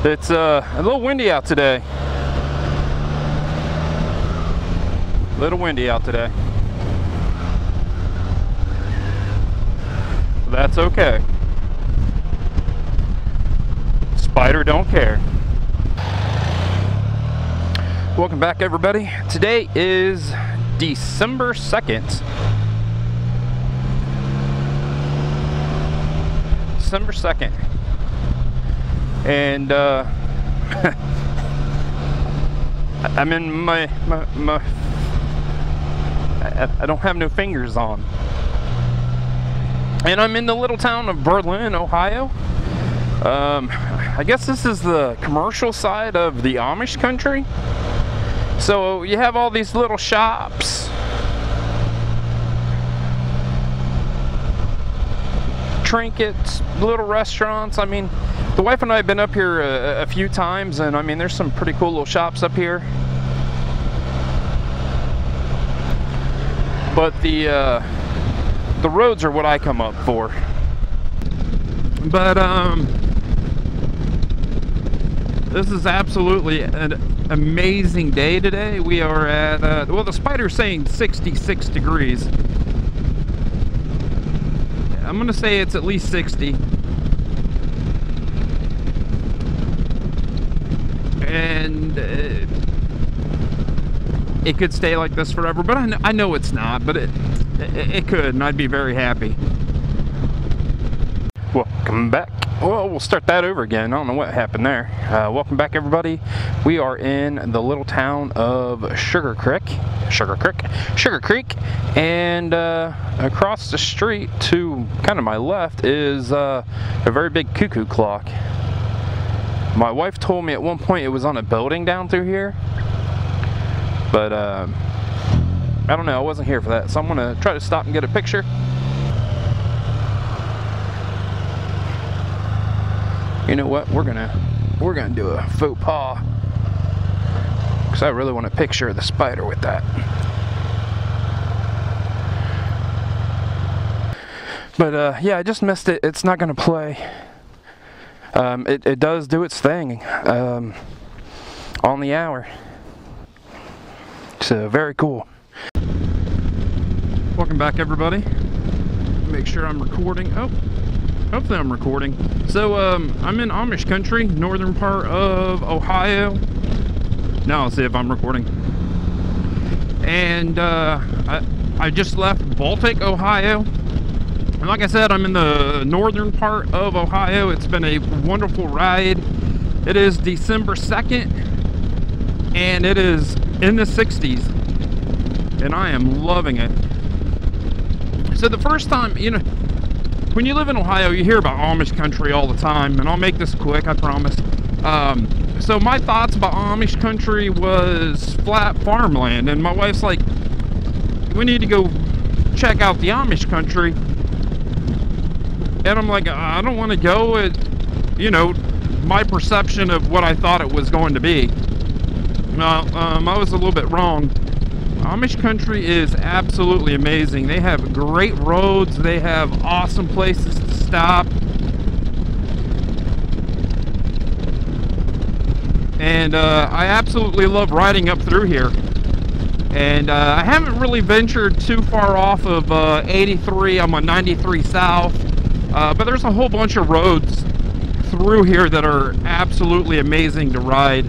It's a little windy out today. A little windy out today. That's okay. Spider don't care. Welcome back, everybody. Today is December 2nd. December 2nd. And I'm in my I don't have no fingers on. And I'm in the little town of Berlin, Ohio. I guess this is the commercial side of the Amish country. So you have all these little shops, trinkets, little restaurants. I mean, the wife and I have been up here a few times, and I mean, there's some pretty cool little shops up here. But the roads are what I come up for. But this is absolutely an amazing day today. We are at well, the spider's saying 66 degrees. I'm gonna say it's at least 60. And it could stay like this forever, but I know it's not, but it could, and I'd be very happy. Welcome back. Well, we'll start that over again. I don't know what happened there. Welcome back, everybody. We are in the little town of Sugar Creek, and across the street to kind of my left is a very big cuckoo clock. My wife told me at one point it was on a building down through here, but I don't know. I wasn't here for that, so I'm gonna try to stop and get a picture. You know what? We're gonna do a faux pas, because I really want a picture of the spider with that. But yeah, I just missed it. It's not gonna play. It does do its thing on the hour. So very cool. Welcome back, everybody. Make sure I'm recording. Oh, hopefully I'm recording. So I'm in Amish Country, northern part of Ohio. Now I'll see if I'm recording. And I just left Baltic, Ohio. And like I said, I'm in the northern part of Ohio. It's been a wonderful ride. It is December 2nd, and it is in the 60s, and I am loving it. So the first time, you know, when you live in Ohio, you hear about Amish country all the time, and I'll make this quick, I promise. So my thoughts about Amish country was flat farmland, and my wife's like, we need to go check out the Amish country. And I'm like, I don't want to go at, you know, my perception of what I thought it was going to be. I was a little bit wrong. Amish country is absolutely amazing. They have great roads. They have awesome places to stop. And I absolutely love riding up through here. And I haven't really ventured too far off of 83. I'm on 93 South. But there's a whole bunch of roads through here that are absolutely amazing to ride.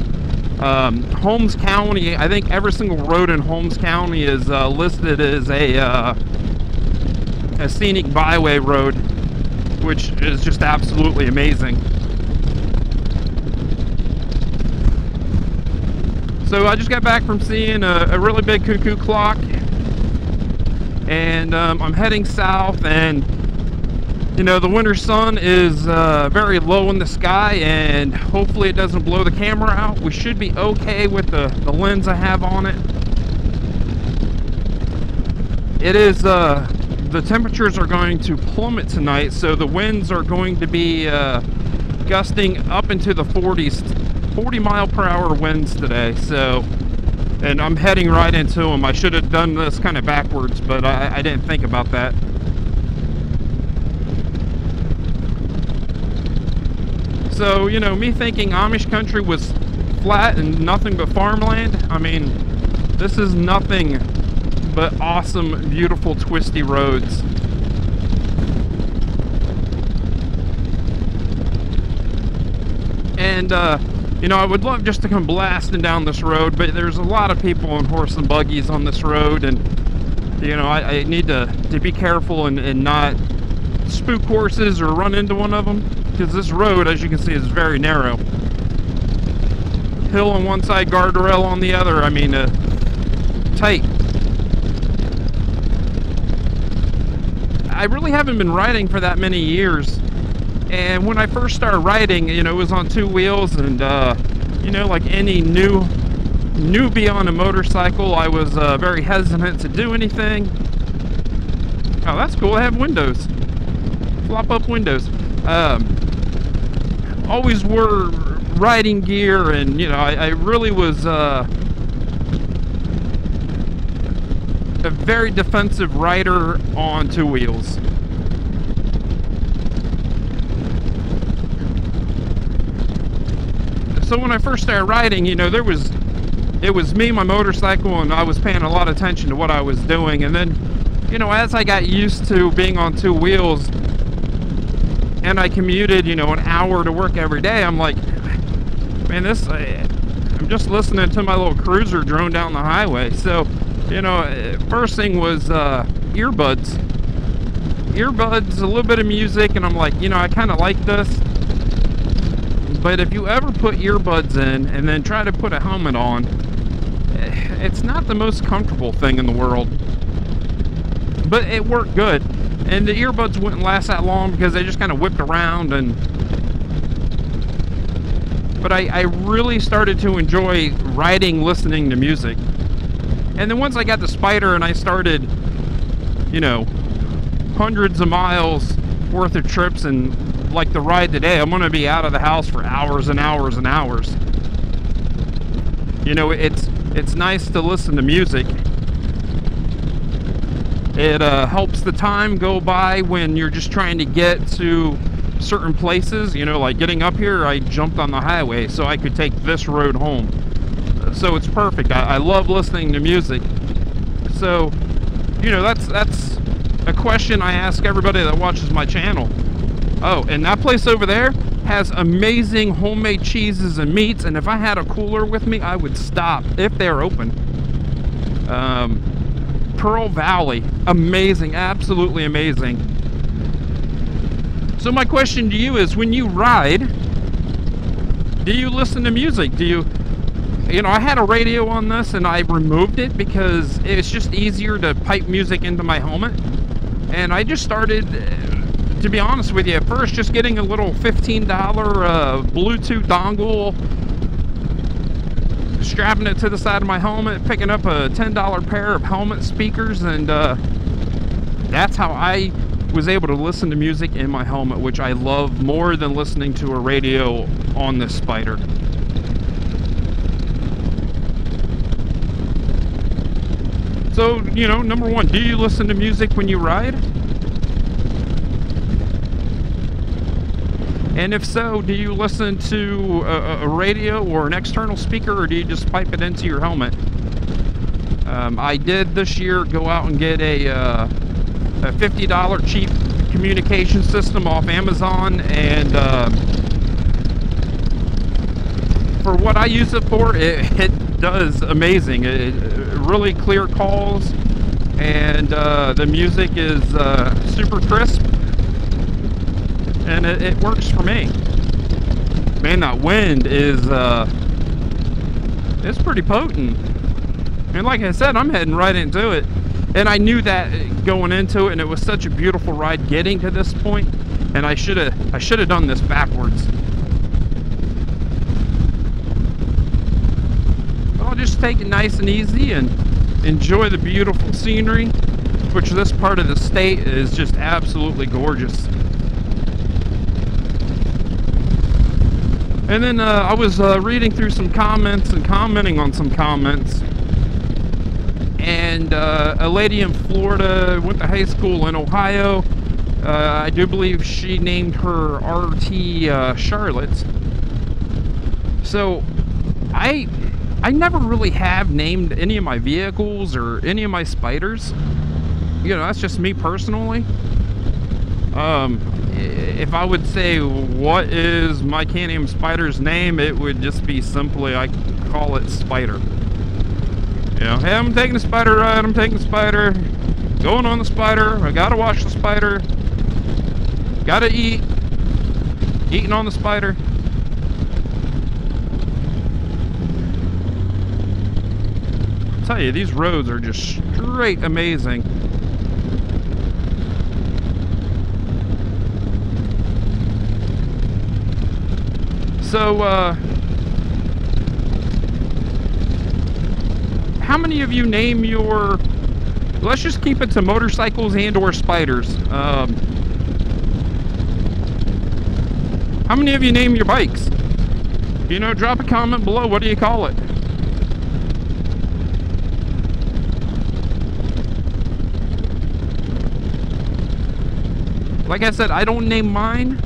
Holmes County, I think every single road in Holmes County is listed as a scenic byway road, which is just absolutely amazing. So I just got back from seeing a really big cuckoo clock, and I'm heading south, and you know, the winter sun is very low in the sky, and hopefully it doesn't blow the camera out. We should be okay with the lens I have on it. It is, the temperatures are going to plummet tonight, so the winds are going to be gusting up into the 40s, 40 mile per hour winds today. So, and I'm heading right into them. I should have done this kind of backwards, but I didn't think about that. So, you know, me thinking Amish country was flat and nothing but farmland, I mean, this is nothing but awesome, beautiful, twisty roads. And, you know, I would love just to come blasting down this road, but there's a lot of people on horse and buggies on this road, and, you know, I need to be careful and not spook horses or run into one of them, because this road, as you can see, is very narrow. Hill on one side, guardrail on the other. I mean, tight. I really haven't been riding for that many years, and when I first started riding, you know, it was on 2 wheels, and you know, like any newbie on a motorcycle, I was very hesitant to do anything. Oh, that's cool. I have windows, flop up windows. Always wore riding gear, and you know, I really was a very defensive rider on 2 wheels. So when I first started riding, you know, it was me, my motorcycle, and I was paying a lot of attention to what I was doing. And then, you know, as I got used to being on 2 wheels, and I commuted, you know, an hour to work every day, I'm like, man, I'm just listening to my little cruiser drone down the highway. So, you know, first thing was earbuds, a little bit of music, and I'm like, you know, I kind of like this. But if you ever put earbuds in and then try to put a helmet on, it's not the most comfortable thing in the world. But it worked good. And the earbuds wouldn't last that long because they just kind of whipped around. But I really started to enjoy riding, listening to music. And then once I got the Spider and I started, you know, hundreds of miles worth of trips, and like the ride today, I'm going to be out of the house for hours and hours and hours. You know, it's nice to listen to music. It helps the time go by when you're just trying to get to certain places. You know, like getting up here, I jumped on the highway so I could take this road home. So it's perfect. I love listening to music. So, you know, that's a question I ask everybody that watches my channel. Oh, and that place over there has amazing homemade cheeses and meats, and if I had a cooler with me, I would stop if they're open. Pearl Valley, amazing, absolutely amazing. So my question to you is, when you ride, do you listen to music? Do you know, I had a radio on this and I removed it because it's just easier to pipe music into my helmet. And I just started, to be honest with you, at first just getting a little $15 Bluetooth dongle, strapping it to the side of my helmet, picking up a $10 pair of helmet speakers, and that's how I was able to listen to music in my helmet, which I love more than listening to a radio on this Spider. So, you know, number one, do you listen to music when you ride? And if so, do you listen to a radio or an external speaker, or do you just pipe it into your helmet? I did this year go out and get a $50 cheap communication system off Amazon, and for what I use it for, it does amazing. It really clear calls, and the music is super crisp, and it works for me. Man, that wind is it's pretty potent. And like I said, I'm heading right into it, and I knew that going into it, and it was such a beautiful ride getting to this point, and I should have done this backwards. I'll just take it nice and easy and enjoy the beautiful scenery, which this part of the state is just absolutely gorgeous. And then I was reading through some comments and commenting on some comments, and a lady in Florida, went to high school in Ohio, I do believe she named her RT Charlotte. So I never really have named any of my vehicles or any of my spiders. You know, that's just me personally. If I would say what is my Can-Am Spider's name, it would just be simply, I call it Spider. You know, hey, I'm taking the Spider ride, I'm taking the Spider, going on the Spider, I gotta watch the Spider, gotta eat, eating on the Spider. I'll tell you, these roads are just straight amazing. So, how many of you name your, let's just keep it to motorcycles and or spiders. How many of you name your bikes? You know, drop a comment below. What do you call it? Like I said, I don't name mine,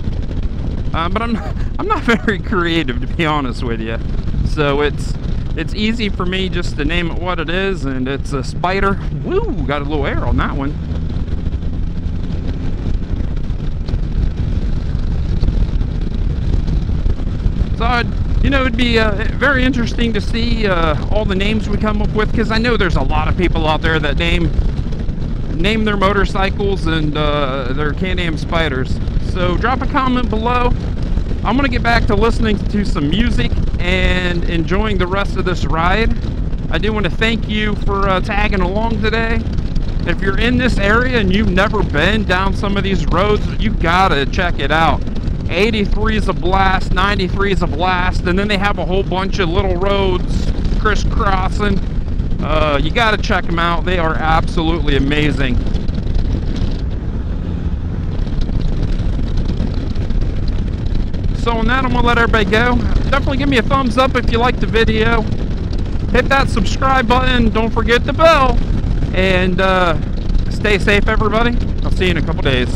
but I'm not very creative, to be honest with you. So it's easy for me just to name it what it is, and it's a Spider. Woo! Got a little air on that one. So you know, it'd be very interesting to see all the names we come up with, because I know there's a lot of people out there that name their motorcycles and their Can-Am Spiders. So drop a comment below. I'm gonna get back to listening to some music and enjoying the rest of this ride. I do want to thank you for tagging along today. If you're in this area and you've never been down some of these roads, you gotta check it out. 83 is a blast, 93 is a blast, and then they have a whole bunch of little roads crisscrossing. You gotta check them out. They are absolutely amazing. So on that, I'm gonna let everybody go. Definitely give me a thumbs up if you liked the video. Hit that subscribe button. Don't forget the bell. And stay safe, everybody. I'll see you in a couple days.